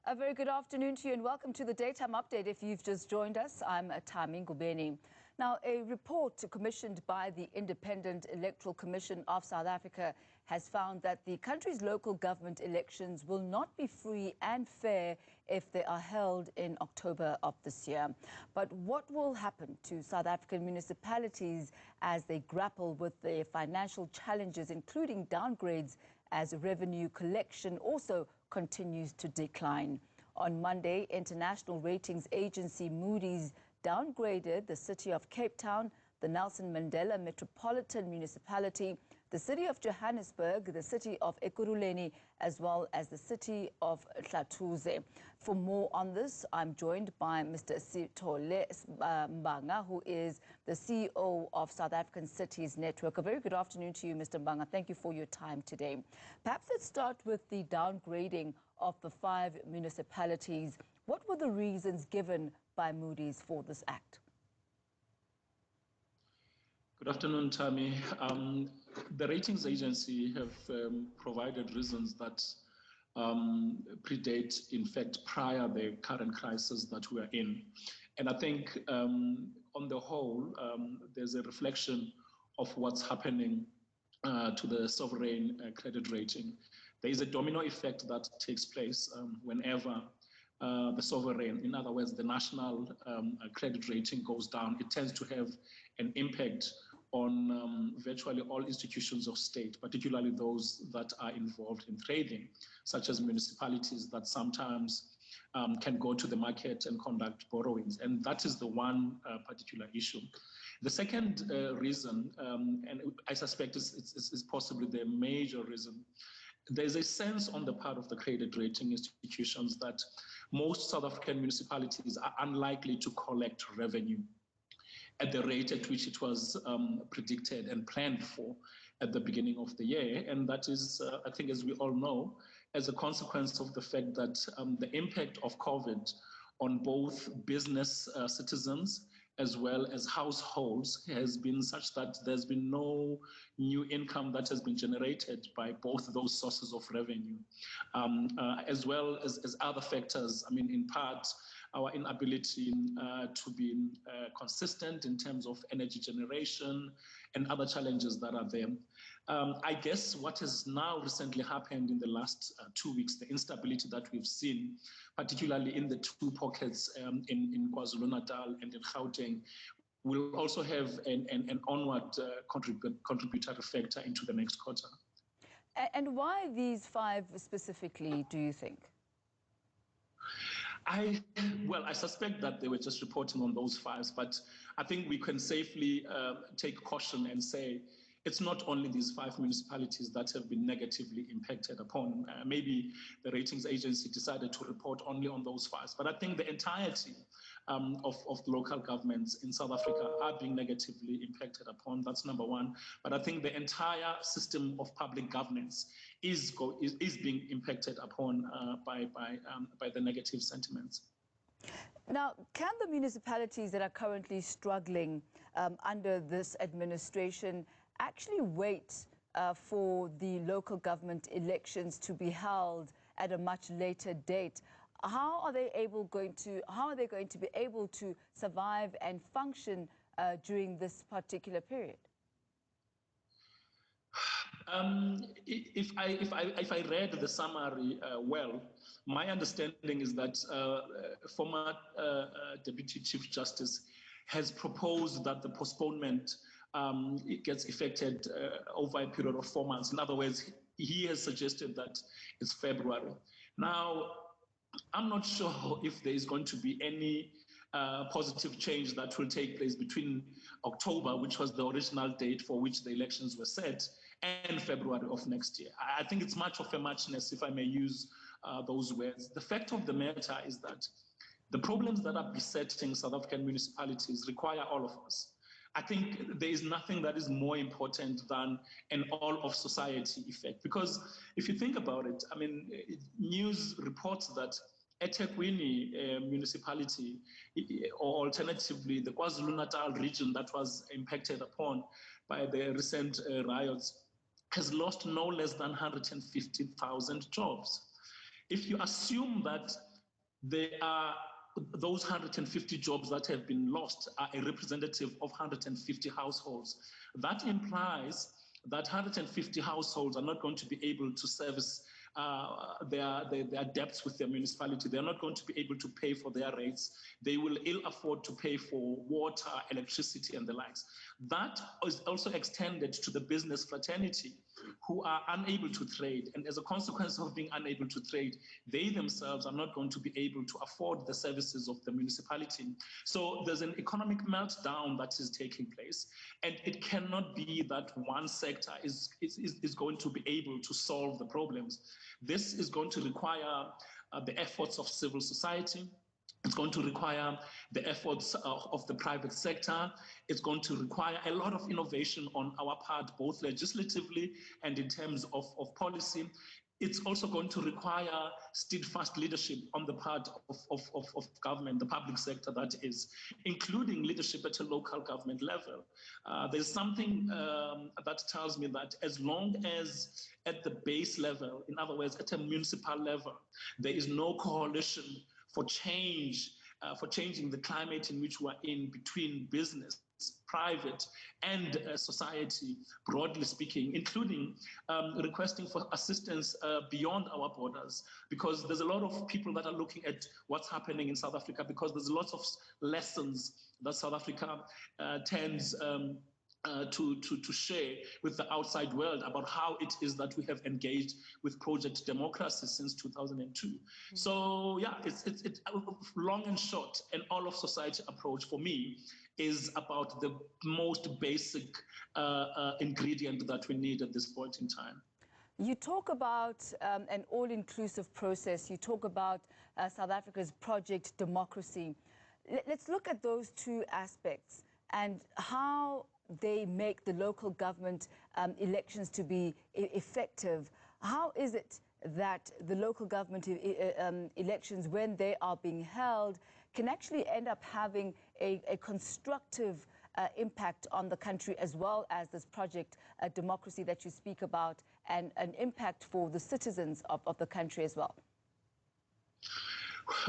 A very good afternoon to you and welcome to the Daytime Update. If you've just joined us, I'm Tami Ngubeni. Now, a report commissioned by the Independent Electoral Commission of South Africa has found that the country's local government elections will not be free and fair if they are held in October of this year. But what will happen to South African municipalities as they grapple with their financial challenges, including downgrades, as revenue collection also continues to decline? On Monday, international ratings agency Moodys downgraded the city of Cape Town, the Nelson Mandela Metropolitan Municipality, the city of Johannesburg, the city of Ekurhuleni, as well as the city of Hlathuze. For more on this, I'm joined by Mr. Sithole Mbanga, who is the CEO of South African Cities Network. A very good afternoon to you, Mr. Mbanga. Thank you for your time today. Perhaps let's start with the downgrading of the 5 municipalities. What were the reasons given by Moodys for this act? Good afternoon, Tami. The ratings agency have provided reasons that predate, in fact, prior the current crisis that we are in. And I think on the whole, there's a reflection of what's happening to the sovereign credit rating. There is a domino effect that takes place whenever the sovereign, in other words, the national credit rating goes down. It tends to have an impact on virtually all institutions of state, particularly those that are involved in trading, such as municipalities that sometimes can go to the market and conduct borrowings. And that is the one particular issue. The second reason, and I suspect is possibly the major reason, there's a sense on the part of the credit rating institutions that most South African municipalities are unlikely to collect revenue at the rate at which it was predicted and planned for at the beginning of the year. And that is, I think, as we all know, as a consequence of the fact that the impact of COVID on both business citizens as well as households has been such that there's been no new income that has been generated by both those sources of revenue, as well as other factors. I mean, in part, our inability to be consistent in terms of energy generation and other challenges that are there. I guess what has now recently happened in the last 2 weeks, the instability that we've seen, particularly in the 2 pockets in KwaZulu-Natal and in Gauteng, will also have an onward contributory factor into the next quarter. And why these 5 specifically, do you think? I suspect that they were just reporting on those 5, but I think we can safely take caution and say it's not only these 5 municipalities that have been negatively impacted upon. Maybe the ratings agency decided to report only on those 5, but I think the entirety of the local governments in South Africa are being negatively impacted upon. That's number one. But I think the entire system of public governance is being impacted upon by the negative sentiments. Now, can the municipalities that are currently struggling under this administration actually wait for the local government elections to be held at a much later date? How are they going to be able to survive and function during this particular period? If I read the summary well, my understanding is that former Deputy Chief Justice has proposed that the postponement it gets effected over a period of 4 months. In other words, he has suggested that it's February. Now, I'm not sure if there is going to be any positive change that will take place between October, which was the original date for which the elections were set, and February of next year. I think it's much of a muchness, if I may use those words. The fact of the matter is that the problems that are besetting South African municipalities require all of us. I think there is nothing that is more important than an all-of-society effect. Because if you think about it, I mean, news reports that eThekwini municipality, or alternatively the KwaZulu-Natal region that was impacted upon by the recent riots, has lost no less than 150,000 jobs. If you assume that those 150 jobs that have been lost are a representative of 150 households. That implies that 150 households are not going to be able to service their debts with their municipality. They're not going to be able to pay for their rates. They will ill afford to pay for water, electricity, and the likes. That is also extended to the business fraternity, who are unable to trade. And as a consequence of being unable to trade, they themselves are not going to be able to afford the services of the municipality. So there's an economic meltdown that is taking place. And it cannot be that one sector is going to be able to solve the problems. This is going to require the efforts of civil society. It's going to require the efforts of the private sector. It's going to require a lot of innovation on our part, both legislatively and in terms of policy. It's also going to require steadfast leadership on the part of government, the public sector that is, including leadership at a local government level. There's something that tells me that as long as at the base level, in other words, at a municipal level, there is no coalition for change, for changing the climate in which we're in between business, private, and society, broadly speaking, including requesting for assistance beyond our borders, because there's a lot of people that are looking at what's happening in South Africa, because there's lots of lessons that South Africa tends to share with the outside world about how it is that we have engaged with Project Democracy since 2002. Mm-hmm. So yeah, it's long and short, and all of society approach for me is about the most basic ingredient that we need at this point in time. You talk about an all-inclusive process. You talk about South Africa's Project Democracy. Let's look at those two aspects and how they make the local government elections to be effective. How is it that the local government elections, when they are being held, can actually end up having a constructive impact on the country, as well as this project democracy that you speak about, and an impact for the citizens of the country as well?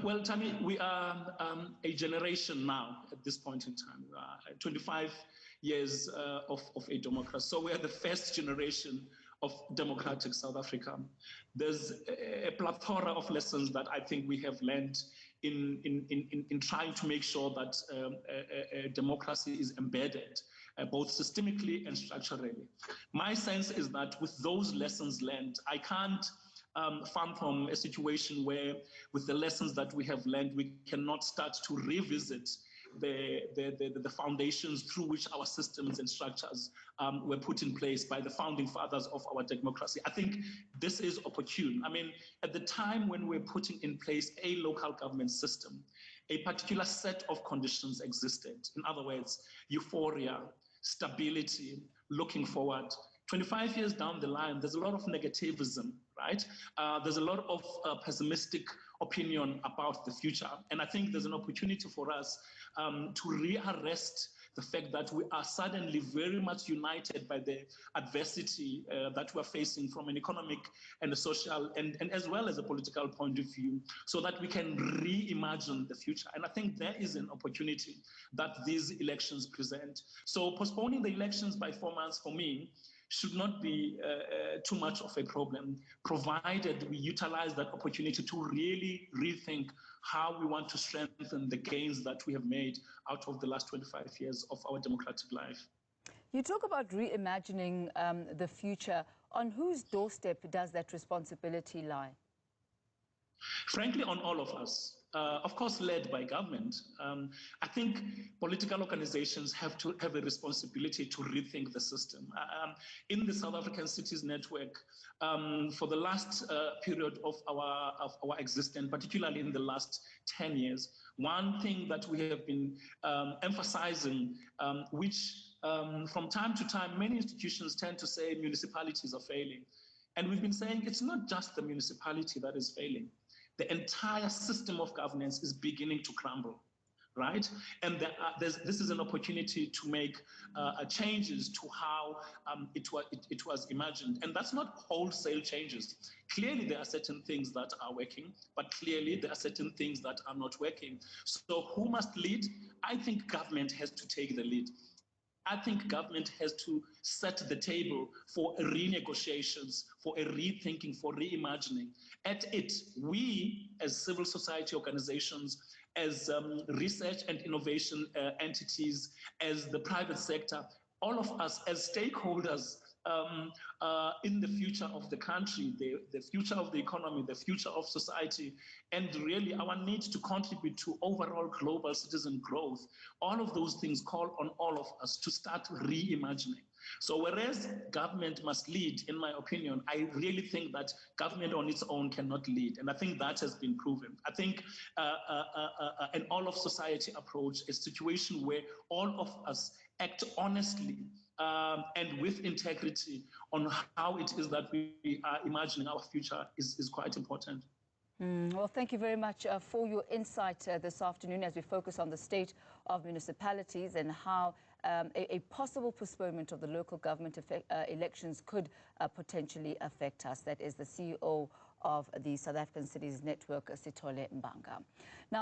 Well, Tammy, we are a generation now at this point in time. 25 years of a democracy. So we are the first generation of democratic South Africa. There's a plethora of lessons that I think we have learned in trying to make sure that democracy is embedded, both systemically and structurally. My sense is that with those lessons learned, I can't fathom a situation where, with the lessons that we have learned, we cannot start to revisit the foundations through which our systems and structures were put in place by the founding fathers of our democracy. I think this is opportune. I mean, at the time when we're putting in place a local government system, a particular set of conditions existed. In other words, euphoria, stability, looking forward. 25 years down the line, there's a lot of negativism, right? There's a lot of pessimistic opinion about the future. And I think there's an opportunity for us to rearrest the fact that we are suddenly very much united by the adversity that we're facing from an economic and a social and as well as a political point of view, so that we can reimagine the future. And I think there is an opportunity that these elections present. So postponing the elections by 4 months for me should not be too much of a problem, provided we utilize that opportunity to really rethink how we want to strengthen the gains that we have made out of the last 25 years of our democratic life. You talk about reimagining the future. On whose doorstep does that responsibility lie? Frankly, on all of us. Of course, led by government. I think political organizations have to have a responsibility to rethink the system. In the South African Cities Network, for the last period of our existence, particularly in the last 10 years, one thing that we have been emphasizing, which from time to time, many institutions tend to say municipalities are failing. And we've been saying it's not just the municipality that is failing. The entire system of governance is beginning to crumble. right? And this is an opportunity to make changes to how it was imagined. And that's not wholesale changes. Clearly, there are certain things that are working, but clearly there are certain things that are not working. So who must lead? I think government has to take the lead. I think government has to set the table for renegotiations, for a rethinking, for reimagining. At it, we as civil society organizations, as research and innovation entities, as the private sector, all of us as stakeholders in the future of the country, the future of the economy, the future of society, and really our need to contribute to overall global citizen growth. All of those things call on all of us to start reimagining. So whereas government must lead, in my opinion, I really think that government on its own cannot lead. And I think that has been proven. I think an all of society approach, a situation where all of us act honestly and with integrity on how it is that we are imagining our future is quite important. Well, thank you very much for your insight this afternoon as we focus on the state of municipalities and how a possible postponement of the local government elections could potentially affect us. That is the CEO of the South African Cities Network, Sithole Mbanga. Now,